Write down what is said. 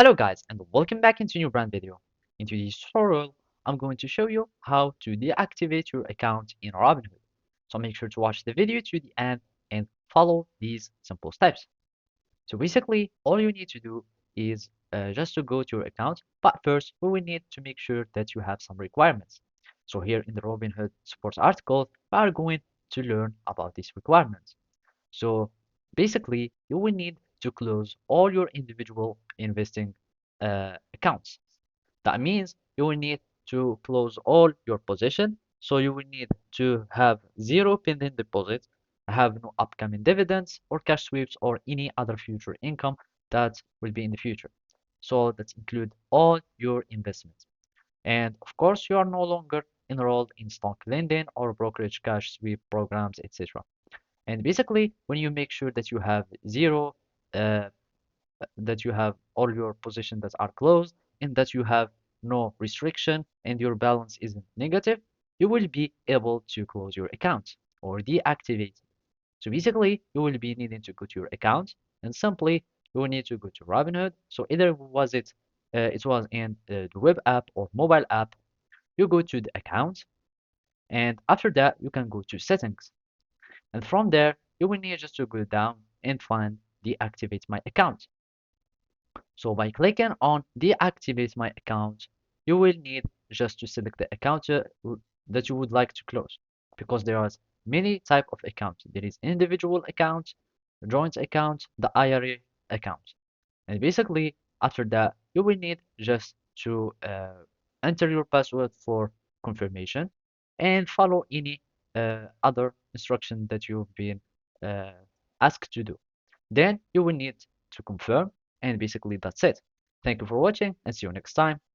Hello guys and welcome back into a new brand video. In today's tutorial, I'm going to show you how to deactivate your account in Robinhood. So make sure to watch the video to the end and follow these simple steps. So basically, all you need to do is just to go to your account, but first we will need to make sure that you have some requirements. So here in the Robinhood support article, we are going to learn about these requirements. So basically, you will need to close all your individual investing accounts. That means you will need to close all your position. So you will need to have zero pending deposits, have no upcoming dividends or cash sweeps or any other future income that will be in the future. So that include all your investments. And of course, you are no longer enrolled in stock lending or brokerage cash sweep programs, etc. And basically, when you make sure that you have zero, uh, that you have all your positions that are closed, and that you have no restriction, and your balance isn't negative, you will be able to close your account or deactivate it. So basically, you will be needing to go to your account, and simply you will need to go to Robinhood. So either it was in the web app or mobile app. You go to the account, and after that, you can go to settings. And from there, you will need just to go down and find deactivate my account. So by clicking on deactivate my account, you will need just to select the account that you would like to close because there are many type of accounts. There is individual account, joint account, the IRA account. And basically, after that, you will need just to enter your password for confirmation and follow any other instruction that you've been uh, asked to do. Then you will need to confirm, and basically that's it. Thank you for watching and see you next time.